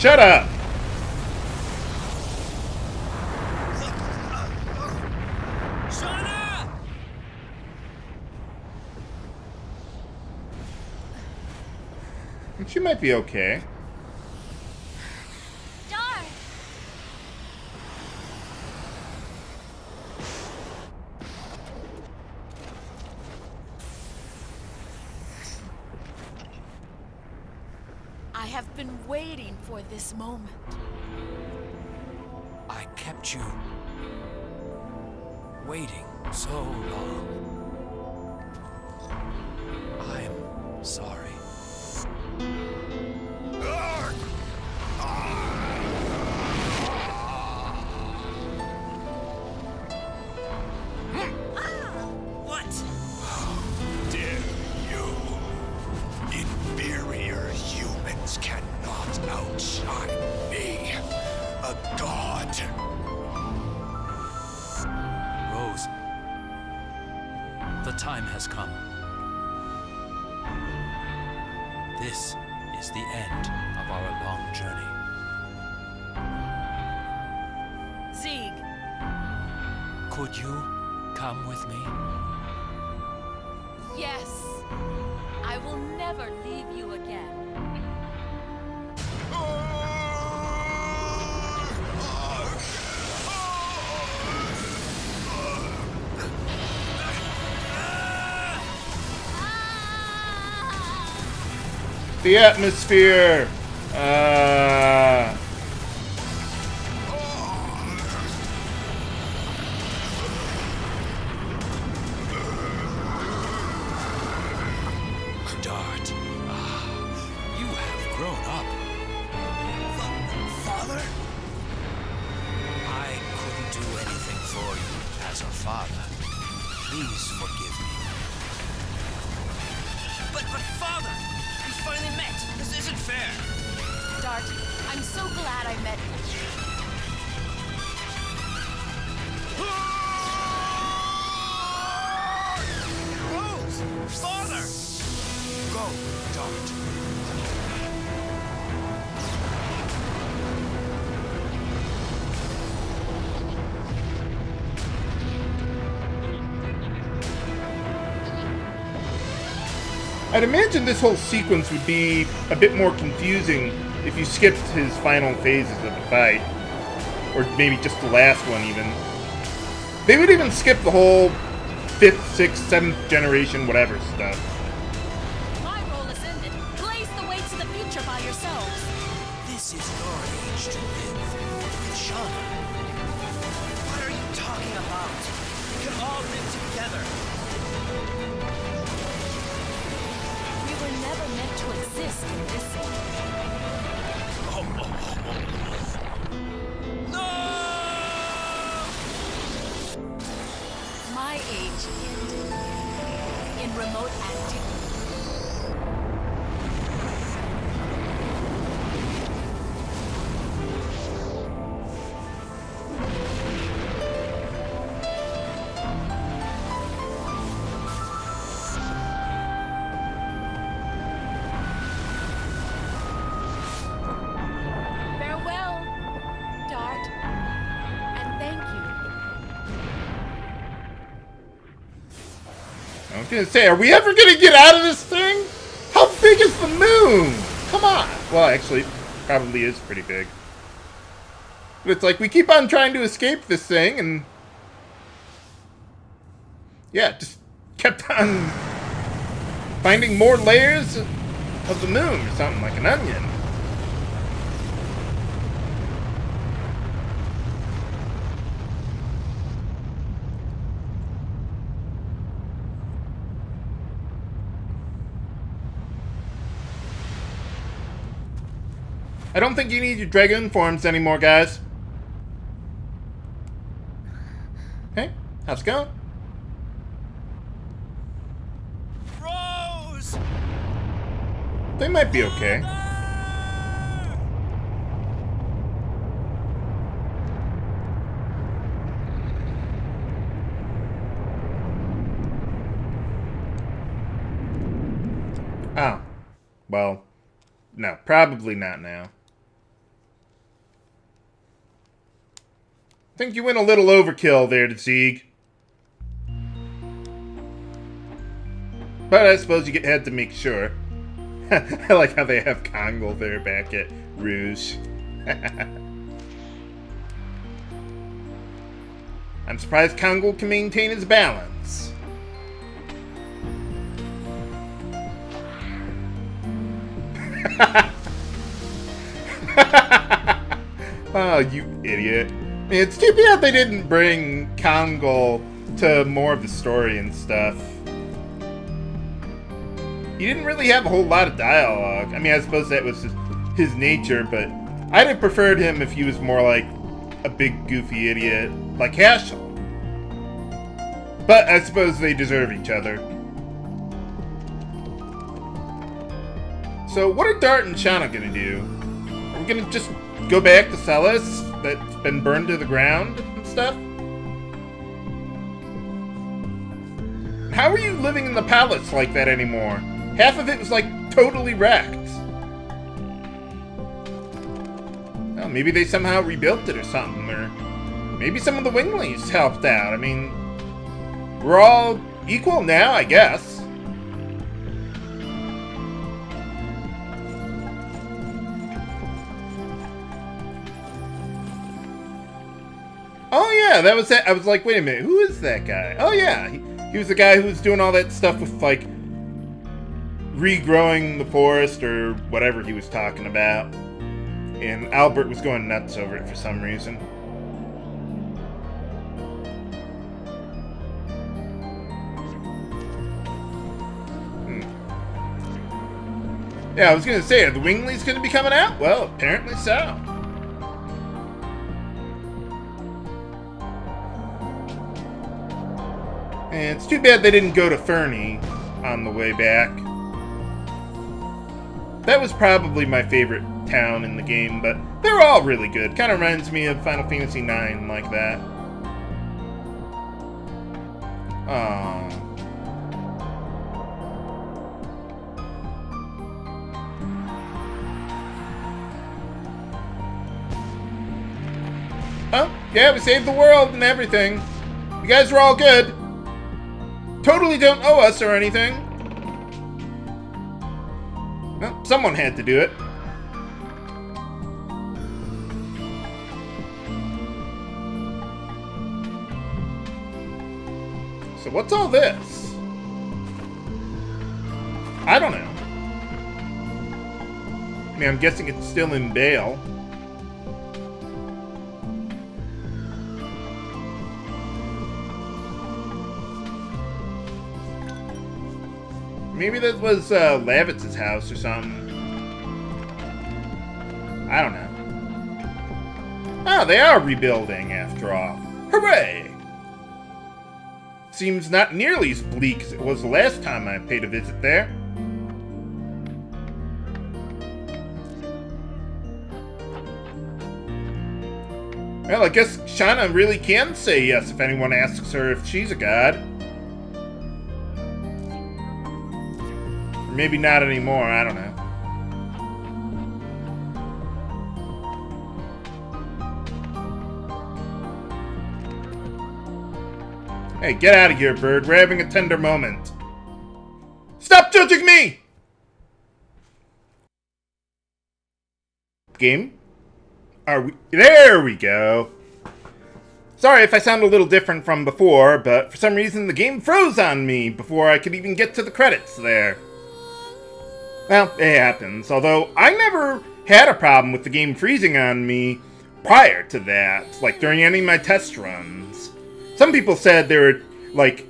Shut up! She might be okay. Darn! I have been waiting for this moment. I kept you waiting so long. I'm sorry. What? Dare you? Inferior humans cannot outshine me, a god. Rose, the time has come. This is the end of our long journey. Sieg, Could you come with me? yes. I will never leave you again. The atmosphere! Dart, you have grown up. Father? I couldn't do anything for you as a father. Please forgive me. But father, we finally met. This isn't fair. Dart, I'm so glad I met you. Rose! Father! Go, Dart. I'd imagine this whole sequence would be a bit more confusing if you skipped his final phases of the fight. Or maybe just the last one, even. They would even skip the whole 5th, 6th, 7th generation, whatever stuff. My role is ended. Blaze the way to the future by yourselves. This is your age to live. With Shauna. What are you talking about? We can all live together. We were never meant to exist in this age. No! My age ended in remote antiquity. Farewell, Dart, and thank you. I was gonna say, are we ever gonna get out of this thing? How big is the moon? Come on! Well, actually, probably is pretty big. But it's like, we keep on trying to escape this thing, and... yeah, just kept on finding more layers of the moon, or something like an onion. I don't think you need your Dragoon forms anymore, guys. Hey, how's it going? Rose! They might be okay. Oh. Well, no, probably not now. Think you went a little overkill there, Zeeg. But I suppose you had to make sure. I like how they have Kongol there back at Rouge. I'm surprised Kongol can maintain his balance. Oh, you idiot. It's too bad they didn't bring Kongol to more of the story and stuff. He didn't really have a whole lot of dialogue. I mean, I suppose that was his nature, but I'd have preferred him if he was more like a big goofy idiot like Haschel. But I suppose they deserve each other. So what are Dart and Shauna gonna do? Are we gonna just go back to Celis that's been burned to the ground and stuff? How are you living in the palace like that anymore? Half of it was like totally wrecked. Well, maybe they somehow rebuilt it or something, or maybe some of the Winglies helped out. I mean, we're all equal now, I guess. Oh yeah, that was it. I was like, wait a minute, who is that guy? Oh yeah, he was the guy who was doing all that stuff with like regrowing the forest or whatever he was talking about. And Albert was going nuts over it for some reason. Yeah, I was gonna say, are the Winglies gonna be coming out? Well, apparently so. And it's too bad they didn't go to Fernie on the way back. That was probably my favorite town in the game, but they're all really good. Kind of reminds me of Final Fantasy IX like that. Oh, yeah, we saved the world and everything. You guys were all good. Totally don't owe us or anything. Well, someone had to do it. So what's all this? I don't know. I mean, I'm guessing it's still in Bale. Maybe that was Lavitz's house or something. I don't know. Oh, they are rebuilding after all. Hooray! Seems not nearly as bleak as it was the last time I paid a visit there. Well, I guess Shauna really can say yes if anyone asks her if she's a god. Maybe not anymore, I don't know. Hey, get out of here, bird. We're having a tender moment. Stop judging me! Game? Are we... There we go. Sorry if I sound a little different from before, but for some reason the game froze on me before I could even get to the credits there. Well, it happens, although I never had a problem with the game freezing on me prior to that, like during any of my test runs. Some people said they were, like,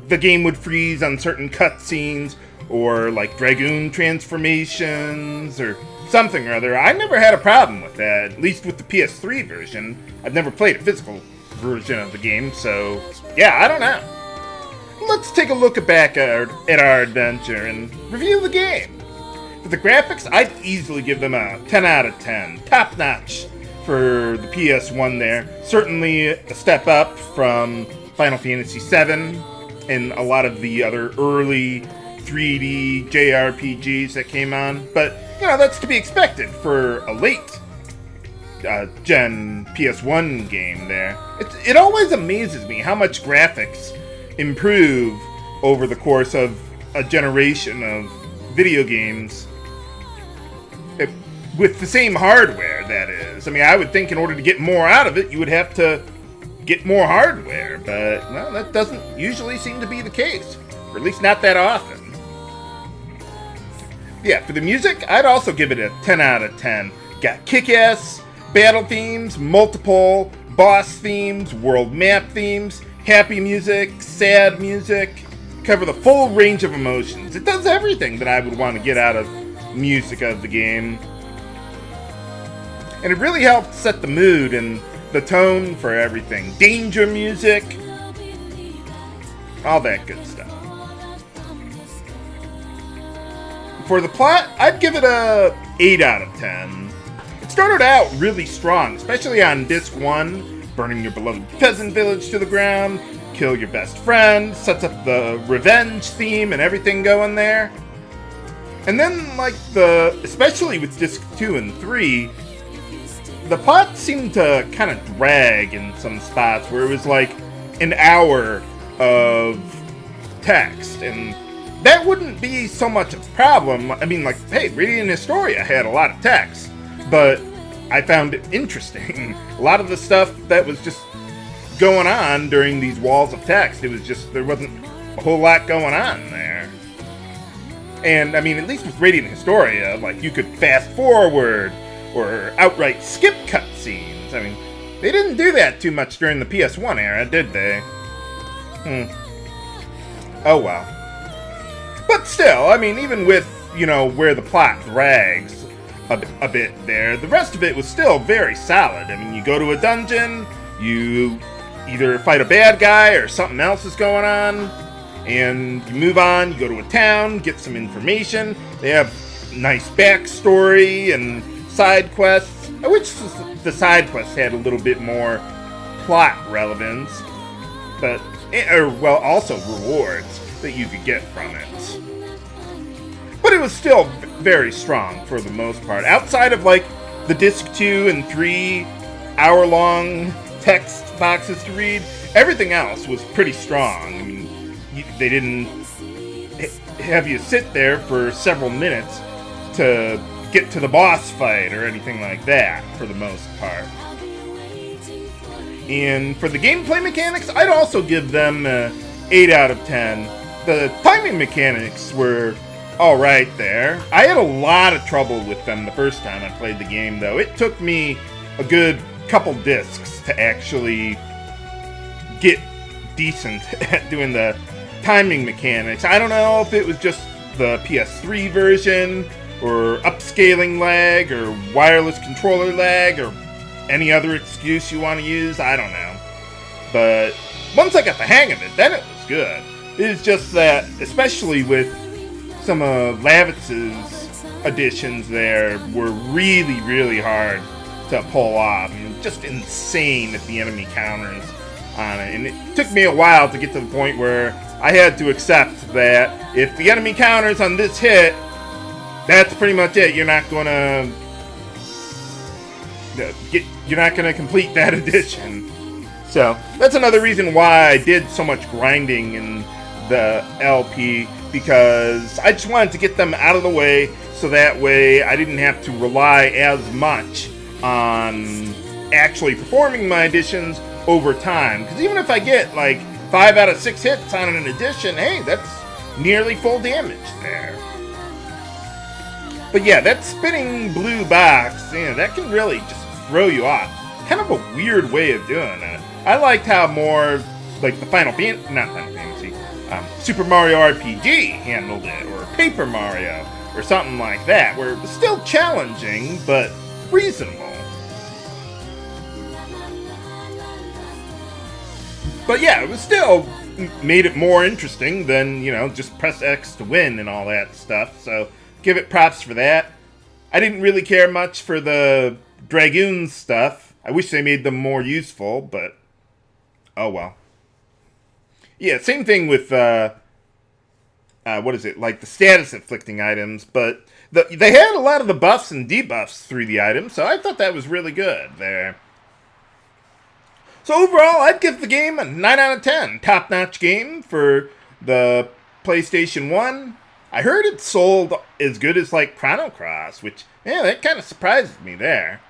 the game would freeze on certain cutscenes, or like Dragoon transformations, or something or other. I never had a problem with that, at least with the PS3 version. I've never played a physical version of the game, so yeah, I don't know. Let's take a look back at our adventure and review the game. For the graphics, I'd easily give them a 10 out of 10. Top notch for the PS1 there. Certainly a step up from Final Fantasy VII and a lot of the other early 3D JRPGs that came on. But, you know, that's to be expected for a late gen PS1 game there. It always amazes me how much graphics improve over the course of a generation of video games with the same hardware, that is. I mean, I would think in order to get more out of it, you would have to get more hardware, but, well, that doesn't usually seem to be the case, or at least not that often. Yeah, for the music, I'd also give it a 10 out of 10. Got kick-ass battle themes, multiple boss themes, world map themes, happy music, sad music, cover the full range of emotions. It does everything that I would want to get out of music of the game. And it really helped set the mood and the tone for everything. Danger music, all that good stuff. For the plot, I'd give it a 8 out of 10. It started out really strong, especially on disc 1, burning your beloved peasant village to the ground, kill your best friend, sets up the revenge theme and everything going there. And then, like, especially with disc 2 and 3, the plot seemed to kind of drag in some spots where it was like an hour of text, and that wouldn't be so much a problem. I mean, like, hey, Radiant Historia had a lot of text, but I found it interesting. A lot of the stuff that was just going on during these walls of text, it was just, there wasn't a whole lot going on there. And, I mean, at least with Radiant Historia, like, you could fast forward or outright skip cutscenes. I mean, they didn't do that too much during the PS1 era, did they? Oh well. But still, I mean, even with, you know, where the plot drags a bit there, the rest of it was still very solid. I mean, you go to a dungeon, you either fight a bad guy or something else is going on, and you move on, you go to a town, get some information. They have nice backstory and side quests. I wish the side quests had a little bit more plot relevance, but, also rewards that you could get from it. But it was still very strong for the most part. Outside of, like, the disc 2 and 3 hour-long text boxes to read, everything else was pretty strong. I mean, they didn't have you sit there for several minutes to get to the boss fight or anything like that, for the most part. And for the gameplay mechanics, I'd also give them 8 out of 10. The timing mechanics were alright there. I had a lot of trouble with them the first time I played the game, though. It took me a good couple discs to actually get decent at doing the timing mechanics. I don't know if it was just the PS3 version, or upscaling lag, or wireless controller lag, or any other excuse you want to use, I don't know. But once I got the hang of it, then it was good. It's just that, especially with some of Lavitz's additions there, were really, really hard to pull off. I mean, just insane at the enemy counters on it. And it took me a while to get to the point where I had to accept that if the enemy counters on this hit, that's pretty much it. You're not gonna complete that addition. So that's another reason why I did so much grinding in the LP, because I just wanted to get them out of the way, so that way I didn't have to rely as much on actually performing my additions over time. Because even if I get like 5 out of 6 hits on an addition, hey, that's nearly full damage there. But yeah, that spinning blue box, you know, that can really just throw you off. Kind of a weird way of doing it. I liked how more, like, the Super Mario RPG handled it, or Paper Mario, or something like that, where it was still challenging, but reasonable. But yeah, it was still made it more interesting than, you know, just press X to win and all that stuff, so give it props for that. I didn't really care much for the Dragoon stuff. I wish they made them more useful, but oh well. Yeah, same thing with, what is it, like the status inflicting items, but they had a lot of the buffs and debuffs through the items, so I thought that was really good there. So overall, I'd give the game a 9 out of 10. Top-notch game for the PlayStation 1. I heard it sold as good as like Chrono Cross, which, yeah, that kind of surprises me there.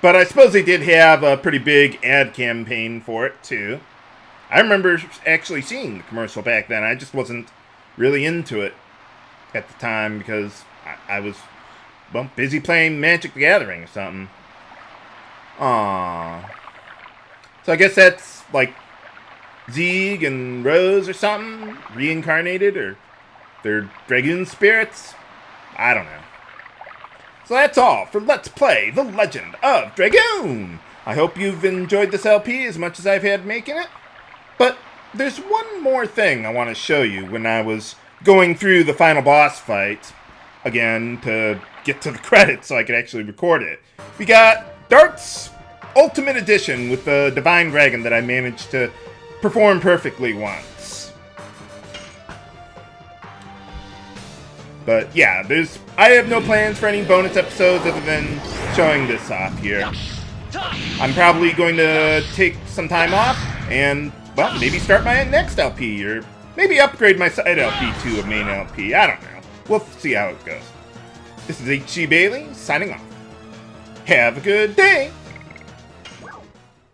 But I suppose they did have a pretty big ad campaign for it, too. I remember actually seeing the commercial back then. I just wasn't really into it at the time because I was, well, busy playing Magic the Gathering or something. Aww. So I guess that's like Zeeg and Rose or something? Reincarnated? Or they're Dragoon spirits? I don't know. So that's all for Let's Play The Legend of Dragoon! I hope you've enjoyed this LP as much as I've had making it. But there's one more thing I want to show you when I was going through the final boss fight. Again, to get to the credits so I could actually record it. We got Dart's Ultimate Edition with the Divine Dragon that I managed to perform perfectly once. But yeah, I have no plans for any bonus episodes other than showing this off here. I'm probably going to take some time off and, well, maybe start my next LP or maybe upgrade my side LP to a main LP. I don't know. We'll see how it goes. This is H.G. Bailey signing off. Have a good day!